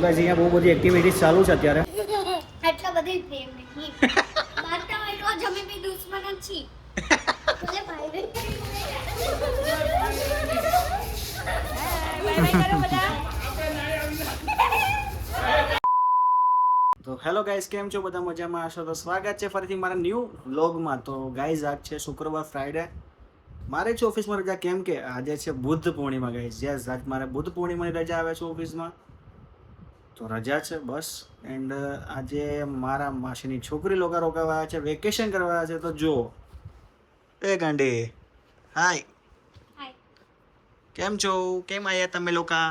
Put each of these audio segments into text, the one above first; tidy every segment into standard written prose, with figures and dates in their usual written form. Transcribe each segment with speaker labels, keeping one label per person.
Speaker 1: Guys અહીંયા બહુ બધી એક્ટિવિટીઝ ચાલુ છે અત્યારે.
Speaker 2: આટલા બધી પ્રેમ નહીં મારતા હોય તો જ અમે બી દુશ્મન જ છીએ બોલે ભાઈ બાય કરો બધા.
Speaker 1: તો હેલો ગાઈસ, કેમ છો બધા? મજામાં હશો તો સ્વાગત છે ફરીથી મારા ન્યૂ વ્લોગમાં. તો ગાઈસ આજ છે શુક્રવાર, ફ્રાઈડે. મારે છે ઓફિસમાં રજા, કેમ કે આજે છે બુદ્ધ પૂર્ણિમા. ગાઈસ યસ, આજ મારે બુદ્ધ પૂર્ણિમાની રજા આવે છે ઓફિસમાં, તો રજા છે બસ. એન્ડ આજે મારા માસીની છોકરી લોકો રોકાવા છે, વેકેશન કરવા છે. તો જો એ ગાંડી, હાય
Speaker 2: હાય,
Speaker 1: કેમ છો? કેમ આયા તમે લોકો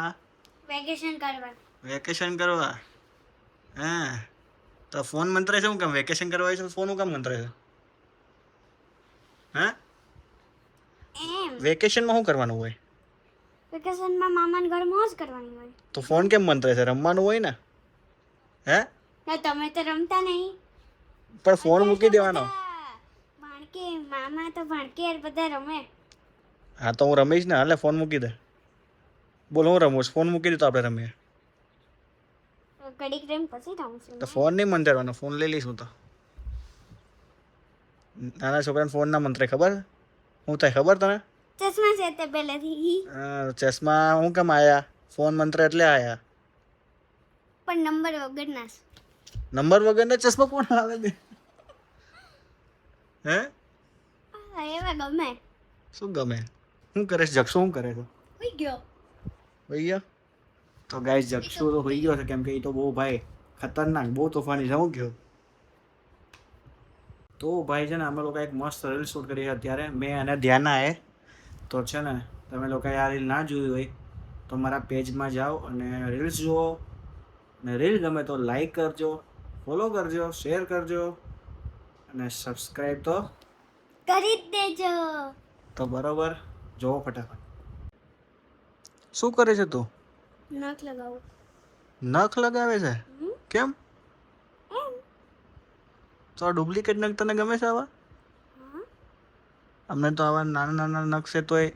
Speaker 2: વેકેશન કરવા?
Speaker 1: વેકેશન કરવા? હા, તો ફોન મંત્રે છે? હું કામ વેકેશન કરવા છે? ફોન હું કામ મંત્રે છે? હા,
Speaker 2: એમ
Speaker 1: વેકેશનમાં શું કરવાનું હોય?
Speaker 2: વેકેશનમાં મામાના ઘર મોજ કરવાની હોય.
Speaker 1: તો ફોન કેમ મંત્રે છે? રમવાનું હોય ને. હે,
Speaker 2: ના તમે તો રમતા નહીં.
Speaker 1: પણ ફોન મૂકી દેવાનો.
Speaker 2: ભાણકે મામા તો ભાણકે યાર બધા રમે.
Speaker 1: હા તો હું રમીશ ને. હાલે ફોન મૂકી દે. બોલો હું રમું? ફોન મૂકી દે તો આપણે રમીએ.
Speaker 2: ઘડીક રેમ પછી રમશું.
Speaker 1: તો ફોન નહીં મંત્રવાનો, ફોન લઈ લઈશું. તો નાના છોકરાને ફોન ના મંત્રે, ખબર હું થાય ખબર તને?
Speaker 2: ચશ્મા છે તે પહેલેથી.
Speaker 1: ચશ્મા હું કેમ આયા? ફોન મંત્ર એટલે આયા.
Speaker 2: પણ નંબર વગરના છે.
Speaker 1: નંબર વગરના ચશ્મા કોણ આવે છે? હે,
Speaker 2: એવા ગમે.
Speaker 1: શું ગમે? શું કરે છે જક્ષુ? શું કરે છે?
Speaker 2: હોઈ ગયો.
Speaker 1: હોઈ ગયો? તો ગાઈસ જક્ષુ તો હોઈ ગયો છે, કેમ કે એ તો બહુ ભાઈ ખતરનાક, બહુ તોફાની છે. હું ગયો તો ભાઈ છે ને, અમે લોકો એક મસ્ત રીલ શૂટ કરી છે અત્યારે, મેં અને ધ્યાના એ. તો છે ને, તમે લોકો આ રીલ ના જોઈ હોય તો મારા પેજમાં જાઓ અને રીલ્સ જુઓ. અને રીલ ગમે તો લાઈક કરજો, ફોલો કરજો, શેર કરજો અને સબસ્ક્રાઈબ તો
Speaker 2: કરી જ દેજો.
Speaker 1: તો બરોબર, જોવો ફટાફટ. શું કરે છે તું?
Speaker 2: નખ લગાવું.
Speaker 1: નખ લગાવે છે? કેમ?
Speaker 2: એમ
Speaker 1: તો આ ડુપ્લિકેટ નખ તને ગમે છે આવા? અમને તો આવા નાના નાના નખ છે તોય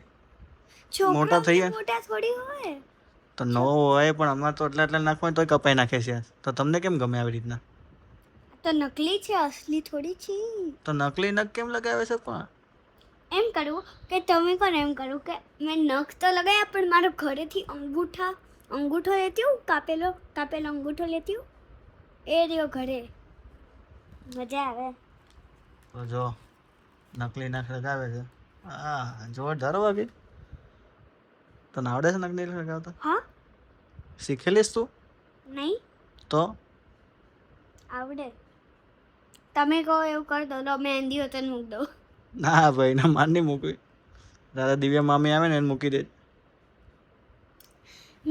Speaker 1: મોટા થઈ ગયા.
Speaker 2: મોટા થોડી હોય.
Speaker 1: તો નવો હોય પણ અમારે તો એટલા એટલા નખ હોય તોય કપાઈ નાખે છે. તો તમને કેમ ગમે આવી રીતના?
Speaker 2: તો નકલી છે, અસલી થોડી છે.
Speaker 1: તો નકલી નખ કેમ લગાવે છે પણ?
Speaker 2: એમ કરું કે તમે પણ એમ કરું કે મેં નખ તો લગાવ્યા પણ મારો ઘરેથી અંગૂઠો લેતી હું, કાપેલો અંગૂઠો લેતી હું, એ રહ્યો ઘરે. મજા આવે.
Speaker 1: તો જો નકલી નખ લગાવે છે. હા, જોરદાર વાગી. તને આવડે છે નખ નહીં લગાવતા?
Speaker 2: હા.
Speaker 1: શીખેલીશ તું?
Speaker 2: નહીં
Speaker 1: તો
Speaker 2: આવડે. તમે કહો એવું કરી દો. લો મહેંદી હોતે મૂક દો.
Speaker 1: ના ભાઈ, ના માન નહીં મૂકવી. દાદા દિવ્યા મામી આવે ને એને મૂકી દે.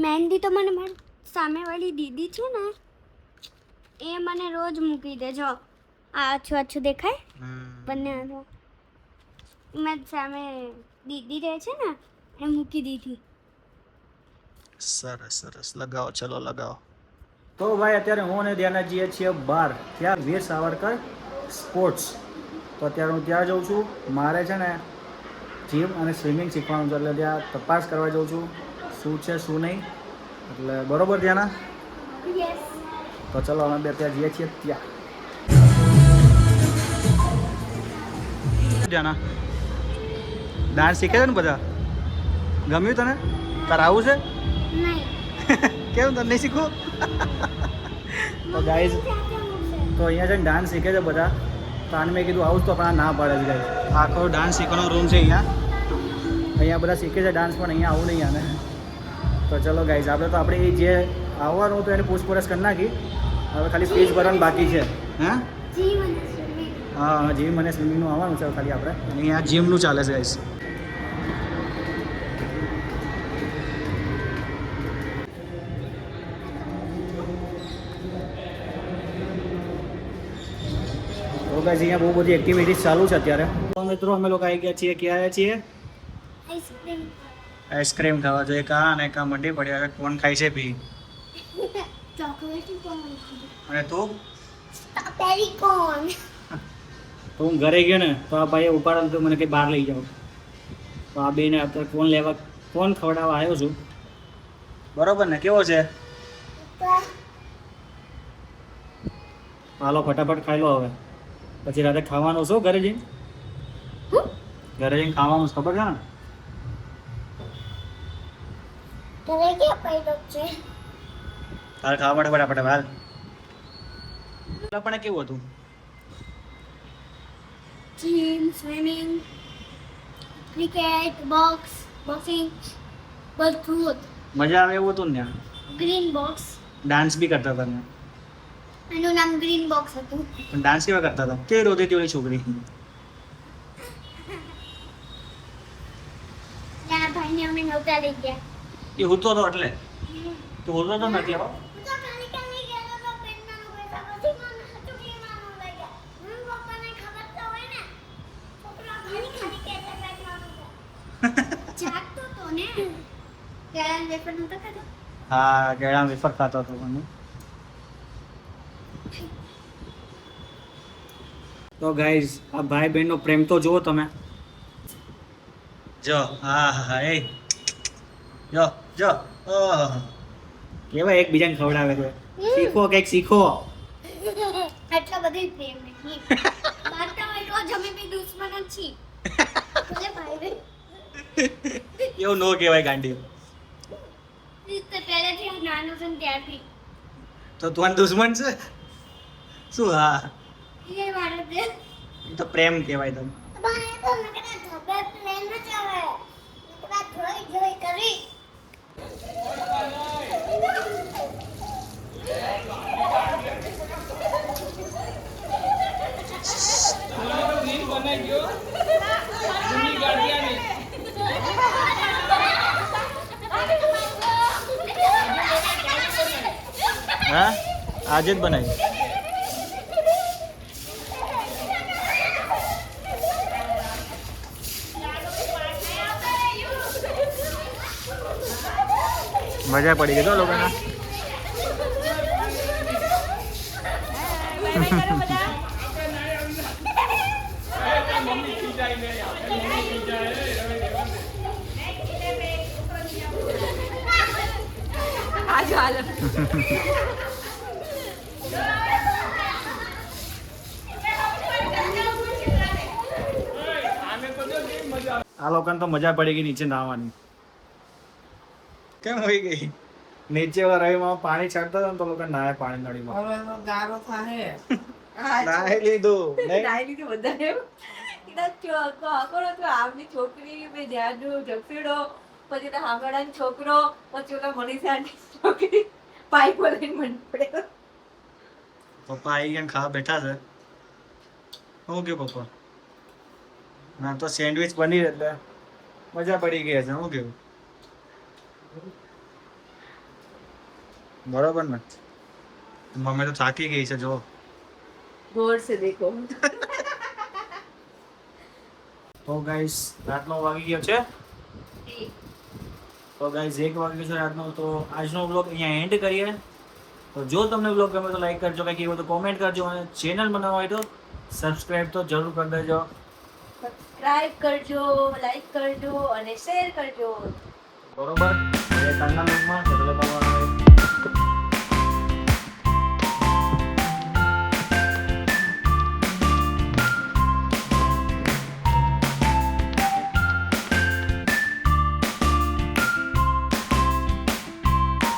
Speaker 2: મહેંદી તો મને મારી સામેવાળી દીદી છે ને, એ મને રોજ મૂકી દે. જો આ આછું દેખાય બંને હાથો. મેં સામે દીદી રહે છે ને, એ મૂકી દીધી.
Speaker 1: સરસ સરસ, લગાવો, ચલો લગાવો. તો ભાઈ અત્યારે હું અને ધ્યાના જઈએ છીએ બહાર, ત્યાં વીર સાવરકર સ્પોર્ટ્સ. તો અત્યારે હું ત્યાં જાઉં છું. મારે છે ને જીમ અને સ્વિમિંગ શીખવાનું છે, એટલે ત્યાં તપાસ કરવા જાઉં છું શું છે શું નહીં. એટલે બરોબર ધ્યાના?
Speaker 2: યસ.
Speaker 1: તો ચલો અમે બે ત્યાં જઈએ છીએ. ત્યાં ધ્યાના ડાન્સ શીખે છે ને બધા? ગમ્યું તને? તારે આવું છે?
Speaker 2: નહીં.
Speaker 1: કેમ તને નહીં શીખવું? તો ગાઈઝ, તો અહીંયા છે ને ડાન્સ શીખે છે બધા. તો આને મેં કીધું આવું જ, તો પણ આ ના પાડે છે ગાઈઝ. આખો ડાન્સ શીખવાનો રૂમ છે અહીંયા બધા શીખે છે ડાન્સ, પણ અહીંયા આવું નહીં આને. તો ચલો ગાઈઝ, આપણે તો આપણે જે આવવાનું હતું એને પૂછપરછ કરી નાખી. હવે ખાલી ફીસ ભરવાનું બાકી છે. હા હા, જીમ અને સ્વિમિંગનું આવવાનું છે ખાલી આપણે. અને અહીંયા જીમનું ચાલે છે ગાઈઝ. તો ગાઈઝ અહીંયા બહુ બધી એક્ટિવિટીઝ ચાલુ છે અત્યારે. તો મિત્રો અમે લોકો આવી ગયા છીએ. ક્યાં આવ્યા છીએ?
Speaker 2: આઈસ્ક્રીમ.
Speaker 1: આઈસ્ક્રીમ ખાવા જોઈએ. કા અને કા મંડી પડ્યા. હવે કોણ ખાય છે ભી?
Speaker 2: ચોકલેટ કોણ?
Speaker 1: અને તું?
Speaker 2: સ્ટ્રોબેરી કોણ?
Speaker 1: તો હું ઘરે ગયો ને તો આ ભાઈએ ઉપાડવાનું તો મને કંઈ બહાર લઈ જાઓ. તો આ બેને અત્યારે ફોન ખવડાવવા આવ્યો છું. બરોબર ને? કેવો છે?
Speaker 2: તો
Speaker 1: હાલો ફટાફટ ખાઈ લો હવે, પછી રાતે ખાવાનું શું ઘરે જઈને? ઘરે જઈને ખાવાનું છે, ખબર છે ને?
Speaker 2: ઘરે ક્યાં પડ્યો છે?
Speaker 1: તારે ખાવા માટે ફટાફટ હાલ. પણ કેવું હતું?
Speaker 2: જીમ, સ્વિમિંગ, ક્રિકેટ, બોક્સિંગ, બધું હતું.
Speaker 1: મજા આવે એવું હતું ને?
Speaker 2: ગ્રીન બોક્સ,
Speaker 1: ડાન્સ બી કરતા હતા ને?
Speaker 2: એનું નામ ગ્રીન બોક્સ હતું.
Speaker 1: પણ ડાન્સ કેવા કરતા હતા? કેવી રોતી હતી ઓલી છોકરી?
Speaker 2: ત્યાં ભાઈને અમે નહોતા લઈ ગયા.
Speaker 1: એ હોતો હતો એટલે? તો હોતો તો નથી આવો?
Speaker 2: જાગતો તો ને કેળાના વેફર નહોતો ખાતો.
Speaker 1: હા, કેળા વેફર ખાતો હતો મને. તો ગાઈઝ આ ભાઈ બહેનનો પ્રેમ તો જુઓ તમે. જો હા હા એ જો જો કેવા એકબીજાને ખવડાવે છે. શીખો કંઈક શીખો.
Speaker 2: આટલો બધો પ્રેમ નહીં. મારતા હોય તો જમે બી દુશ્મન જ છી. ભલે ભાઈ બહેન.
Speaker 1: એવું નો કહેવાય ગાંડી.
Speaker 2: તે પહેલેથી હું નાનો છું ને ત્યારથી.
Speaker 1: તો તું દુશ્મન છે શું? હા,
Speaker 2: એ મારો છે.
Speaker 1: એ તો પ્રેમ કહેવાય તમે.
Speaker 2: પણ એ તો નકરા ધબ્બે પ્રેમ જ આવે. નકરા જોઈ કરી.
Speaker 1: હા, આજે જ બનાવી. મજા પડી ગઈ તો લોકોને. આ લોકોને તો મજા પડી ગઈ નીચે નાહવાની. કેમ હોઈ ગઈ? નીચે રહીમાં પાણી છાંટતા હતા ને તો લોકો નાહે પાણી નળીમાં.
Speaker 3: હવે એનો ગારો થાહે.
Speaker 1: નાહી લીધું નહીં?
Speaker 3: નાહી લીધું બધાએ. કીધા કરો તો આમની છોકરી મેં ધ્યાન જપસીડો, પછી તો હાંગડાની છોકરો, પછી ઓલા મનીષાની છોકરી પાઇપ લઈને મને પડે.
Speaker 1: પપ્પા આવી ગયા ખાવા બેઠા છે. શું કે પપ્પા? ના તો સેન્ડવિચ બની એટલે મજા પડી ગઈ છે. શું કેવું? બરોબર ને? મમ્મી તો થાકી ગઈ છે જો.
Speaker 3: ગોળ સે દેખો.
Speaker 1: તો ગાઈસ રાતનો વાગી ગયો છે. તો ગાઈસ 1 વાગ્યો છે રાતનો. તો આજનો વ્લોગ અહીંયા એન્ડ કરીએ. તો જો તમને વ્લોગ ગમે તો લાઈક કરજો, કંઈક એવું તો કોમેન્ટ કરજો, અને ચેનલ બનાવવા હોય તો સબસ્ક્રાઈબ તો જરૂર કરી દેજો.
Speaker 3: સબસ્ક્રાઇબ કરજો, લાઈક કરજો અને શેર કરજો.
Speaker 1: બરોબર? હવે કાલના વ્લોગમાં